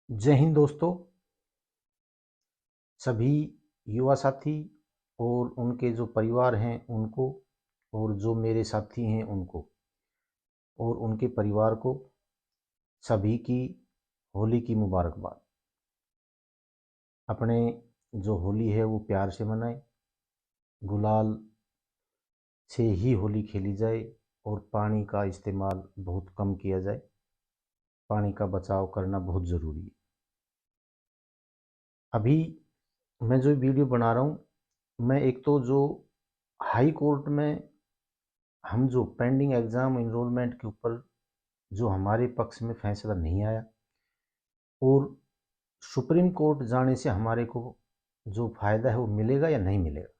जय हिंद दोस्तों। सभी युवा साथी और उनके जो परिवार हैं उनको, और जो मेरे साथी हैं उनको और उनके परिवार को, सभी की होली की मुबारकबाद। अपने जो होली है वो प्यार से मनाएं, गुलाल से ही होली खेली जाए और पानी का इस्तेमाल बहुत कम किया जाए। पानी का बचाव करना बहुत ज़रूरी है। अभी मैं जो वीडियो बना रहा हूँ, मैं एक तो जो हाई कोर्ट में हम जो पेंडिंग एग्ज़ाम इनरोलमेंट के ऊपर जो हमारे पक्ष में फैसला नहीं आया, और सुप्रीम कोर्ट जाने से हमारे को जो फ़ायदा है वो मिलेगा या नहीं मिलेगा।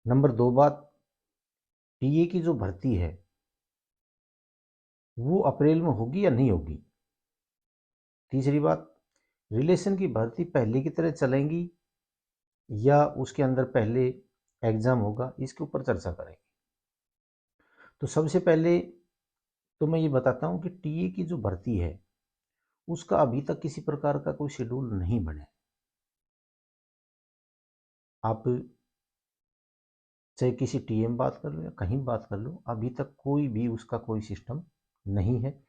नंबर 2 बात, टीए की जो भर्ती है वो अप्रैल में होगी या नहीं होगी। तीसरी बात, रिलेशन की भर्ती पहले की तरह चलेंगी या उसके अंदर पहले एग्ज़ाम होगा, इसके ऊपर चर्चा करेंगे। तो सबसे पहले तो मैं ये बताता हूँ कि टीए की जो भर्ती है उसका अभी तक किसी प्रकार का कोई शेड्यूल नहीं बना है। आप चाहे किसी टीएम बात कर लो या कहीं बात कर लो, अभी तक कोई भी उसका कोई सिस्टम नहीं है।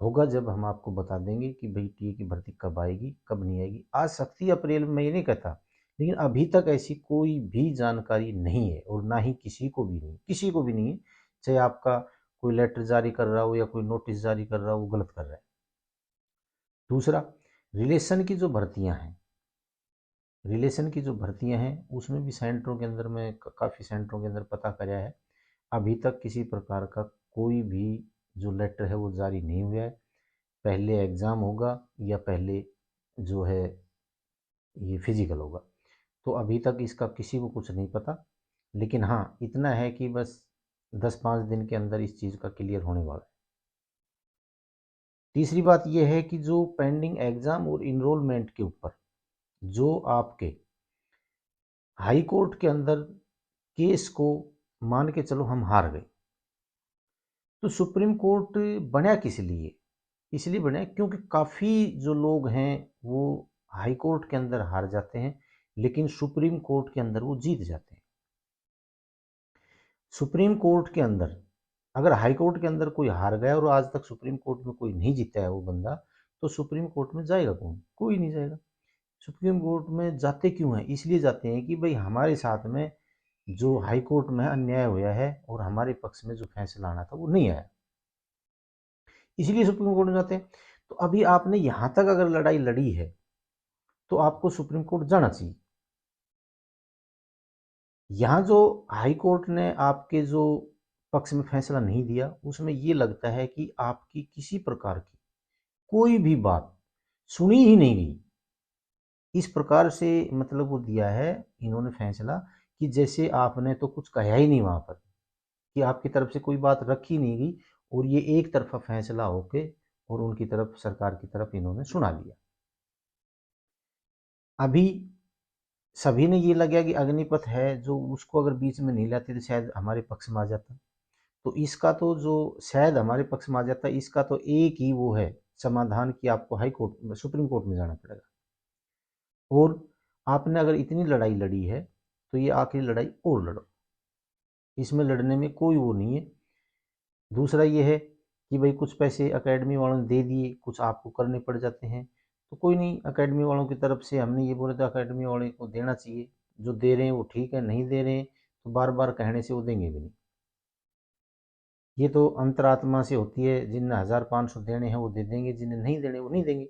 होगा जब हम आपको बता देंगे कि भाई टीए की भर्ती कब आएगी कब नहीं आएगी। आ सकती है अप्रैल में, मैं ये नहीं कहता, लेकिन अभी तक ऐसी कोई भी जानकारी नहीं है और ना ही किसी को भी नहीं, किसी को भी नहीं है। चाहे आपका कोई लेटर जारी कर रहा हो या कोई नोटिस जारी कर रहा हो, वो गलत कर रहा है। दूसरा, रिलेशन की जो भर्तियां हैं, रिलेशन की जो भर्तियां हैं उसमें भी सेंटरों के अंदर में काफ़ी सेंटरों के अंदर पता कराया है, अभी तक किसी प्रकार का कोई भी जो लेटर है वो जारी नहीं हुआ है। पहले एग्ज़ाम होगा या पहले जो है ये फिजिकल होगा, तो अभी तक इसका किसी को कुछ नहीं पता। लेकिन हाँ, इतना है कि बस 10-5 दिन के अंदर इस चीज़ का क्लियर होने वाला है। तीसरी बात यह है कि जो पेंडिंग एग्ज़ाम और इनरोलमेंट के ऊपर जो आपके हाई कोर्ट के अंदर केस को मान के चलो हम हार गए, तो सुप्रीम कोर्ट बना किस लिए? इसलिए बना क्योंकि काफ़ी जो लोग हैं वो हाई कोर्ट के अंदर हार जाते हैं, लेकिन सुप्रीम कोर्ट के अंदर वो जीत जाते हैं। सुप्रीम कोर्ट के अंदर अगर हाई कोर्ट के अंदर कोई हार गया और आज तक सुप्रीम कोर्ट में कोई नहीं जीता है वो बंदा, तो सुप्रीम कोर्ट में जाएगा कौन? कोई नहीं जाएगा। सुप्रीम कोर्ट में जाते क्यों हैं? इसलिए जाते हैं कि भाई हमारे साथ में जो हाई कोर्ट में अन्याय हुआ है और हमारे पक्ष में जो फैसला आना था वो नहीं आया, इसलिए सुप्रीम कोर्ट में जाते हैं। तो अभी आपने यहाँ तक अगर लड़ाई लड़ी है तो आपको सुप्रीम कोर्ट जाना चाहिए। यहाँ जो हाई कोर्ट ने आपके जो पक्ष में फैसला नहीं दिया, उसमें ये लगता है कि आपकी किसी प्रकार की कोई भी बात सुनी ही नहीं गई। इस प्रकार से मतलब वो दिया है इन्होंने फैसला कि जैसे आपने तो कुछ कहा ही नहीं वहाँ पर, कि आपकी तरफ से कोई बात रखी नहीं गई, और ये एक तरफा फैसला होके और उनकी तरफ सरकार की तरफ इन्होंने सुना लिया। अभी सभी ने ये लगा कि अग्निपथ है जो उसको अगर बीच में नहीं लाते तो शायद हमारे पक्ष में आ जाता। तो इसका तो जो शायद हमारे पक्ष में आ जाता, इसका तो एक ही वो है समाधान कि आपको हाई कोर्ट में सुप्रीम कोर्ट में जाना पड़ेगा। और आपने अगर इतनी लड़ाई लड़ी है तो ये आखिरी लड़ाई और लड़ो, इसमें लड़ने में कोई वो नहीं है। दूसरा ये है कि भाई कुछ पैसे एकेडमी वालों ने दे दिए, कुछ आपको करने पड़ जाते हैं, तो कोई नहीं, एकेडमी वालों की तरफ से हमने ये बोला था एकेडमी वाले को देना चाहिए, जो दे रहे हैं वो ठीक है, नहीं दे रहे हैं तो बार बार कहने से वो देंगे भी नहीं। ये तो अंतरात्मा से होती है, जिन्हें 1500 देने हैं वो दे देंगे, जिन्हें नहीं देने वो नहीं देंगे।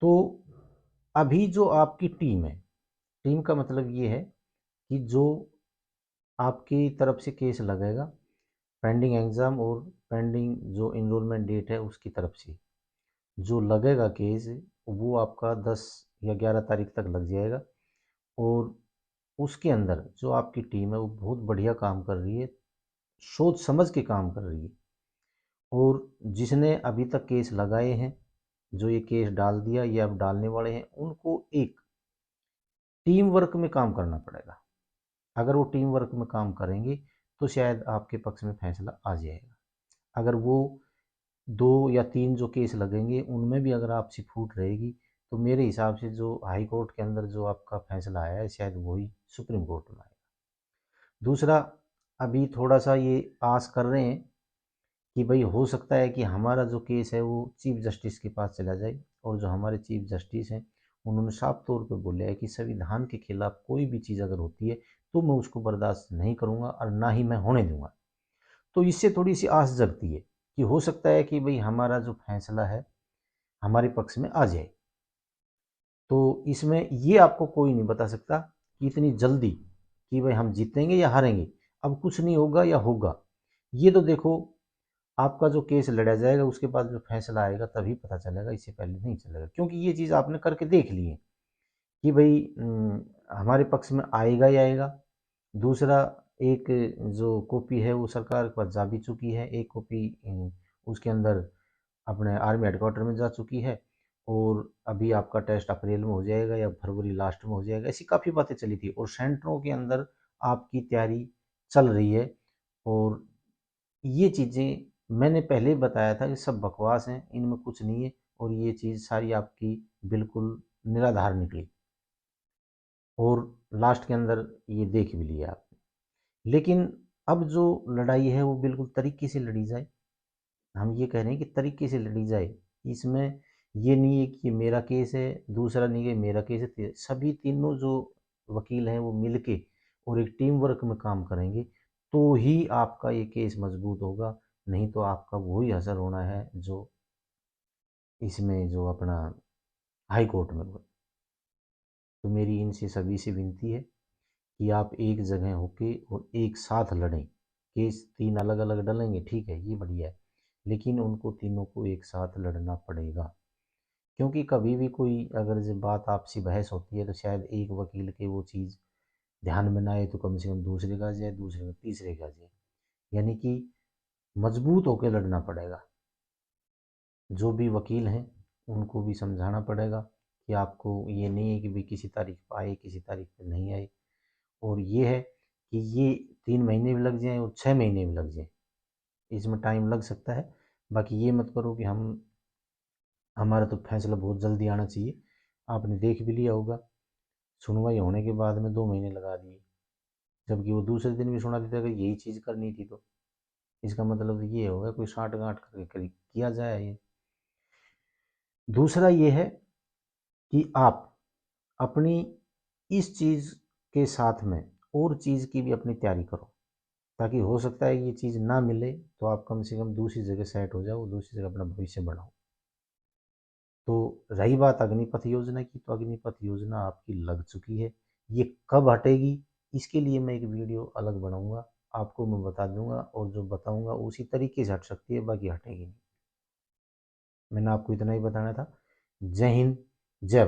तो अभी जो आपकी टीम है, टीम का मतलब ये है कि जो आपकी तरफ से केस लगेगा पेंडिंग एग्ज़ाम और पेंडिंग जो इनरोलमेंट डेट है उसकी तरफ से जो लगेगा केस, वो आपका 10 या 11 तारीख तक लग जाएगा। और उसके अंदर जो आपकी टीम है वो बहुत बढ़िया काम कर रही है, सोच समझ के काम कर रही है। और जिसने अभी तक केस लगाए हैं, जो ये केस डाल दिया या अब डालने वाले हैं, उनको एक टीम वर्क में काम करना पड़ेगा। अगर वो टीम वर्क में काम करेंगे तो शायद आपके पक्ष में फैसला आ जाएगा। अगर वो 2 या 3 जो केस लगेंगे उनमें भी अगर आपसी फूट रहेगी तो मेरे हिसाब से जो हाई कोर्ट के अंदर जो आपका फैसला आया है शायद वही सुप्रीम कोर्ट में आएगा। दूसरा, अभी थोड़ा सा ये आस कर रहे हैं कि भाई हो सकता है कि हमारा जो केस है वो चीफ जस्टिस के पास चला जाए, और जो हमारे चीफ जस्टिस हैं उन्होंने साफ तौर पे बोला है कि संविधान के खिलाफ कोई भी चीज़ अगर होती है तो मैं उसको बर्दाश्त नहीं करूँगा और ना ही मैं होने दूंगा। तो इससे थोड़ी सी आस जगती है कि हो सकता है कि भाई हमारा जो फैसला है हमारे पक्ष में आ जाए। तो इसमें ये आपको कोई नहीं बता सकता कि इतनी जल्दी कि भाई हम जीतेंगे या हारेंगे, अब कुछ नहीं होगा या होगा। ये तो देखो, आपका जो केस लड़ा जाएगा उसके बाद जो फैसला आएगा तभी पता चलेगा, इससे पहले नहीं चलेगा, क्योंकि ये चीज़ आपने करके देख ली है कि भाई हमारे पक्ष में आएगा ही आएगा। दूसरा, एक जो कॉपी है वो सरकार के पास जा भी चुकी है, एक कॉपी उसके अंदर अपने आर्मी हेडक्वार्टर में जा चुकी है, और अभी आपका टेस्ट अप्रैल में हो जाएगा या फरवरी लास्ट में हो जाएगा, ऐसी काफ़ी बातें चली थी, और सेंटरों के अंदर आपकी तैयारी चल रही है। और ये चीज़ें मैंने पहले ही बताया था कि सब बकवास हैं, इनमें कुछ नहीं है, और ये चीज़ सारी आपकी बिल्कुल निराधार निकली, और लास्ट के अंदर ये देख भी लिया आपने। लेकिन अब जो लड़ाई है वो बिल्कुल तरीके से लड़ी जाए, हम ये कह रहे हैं कि तरीके से लड़ी जाए। इसमें ये नहीं है कि मेरा केस है, दूसरा नहीं है मेरा केस है, सभी तीनों जो वकील हैं वो मिलके और एक टीम वर्क में काम करेंगे तो ही आपका ये केस मजबूत होगा, नहीं तो आपका वही असर होना है जो इसमें जो अपना हाई कोर्ट में हुआ। तो मेरी इनसे सभी से विनती है कि आप एक जगह होके और एक साथ लड़ें। केस 3 अलग अलग डलेंगे, ठीक है, ये बढ़िया है, लेकिन उनको तीनों को एक साथ लड़ना पड़ेगा, क्योंकि कभी भी कोई अगर जब बात आपसी बहस होती है तो शायद एक वकील के वो चीज़ ध्यान में ना आए तो कम से कम दूसरे का आ जाए, दूसरे का तीसरे का आ जाए, यानी कि मजबूत होकर लड़ना पड़ेगा। जो भी वकील हैं उनको भी समझाना पड़ेगा कि आपको ये नहीं है कि भाई किसी तारीख पर आए किसी तारीख पर नहीं आए, और ये है कि ये 3 महीने भी लग जाएं और 6 महीने भी लग जाएं, इसमें टाइम लग सकता है। बाकी ये मत करो कि हम हमारा तो फैसला बहुत जल्दी आना चाहिए। आपने देख भी लिया होगा, सुनवाई होने के बाद में 2 महीने लगा दिए, जबकि वो दूसरे दिन भी सुना देते अगर यही चीज़ करनी थी तो। इसका मतलब ये होगा कोई साठ गांठ करके किया जाए ये। दूसरा ये है कि आप अपनी इस चीज़ के साथ में और चीज़ की भी अपनी तैयारी करो, ताकि हो सकता है ये चीज़ ना मिले तो आप कम से कम दूसरी जगह सेट हो जाओ, दूसरी जगह अपना भविष्य बढ़ाओ। तो रही बात अग्निपथ योजना की, तो अग्निपथ योजना आपकी लग चुकी है, ये कब हटेगी इसके लिए मैं एक वीडियो अलग बनाऊंगा, आपको मैं बता दूंगा, और जो बताऊंगा उसी तरीके से हट सकती है, बाकी हटेगी नहीं। मैंने आपको इतना ही बताना था। जय हिंद, जय भारत।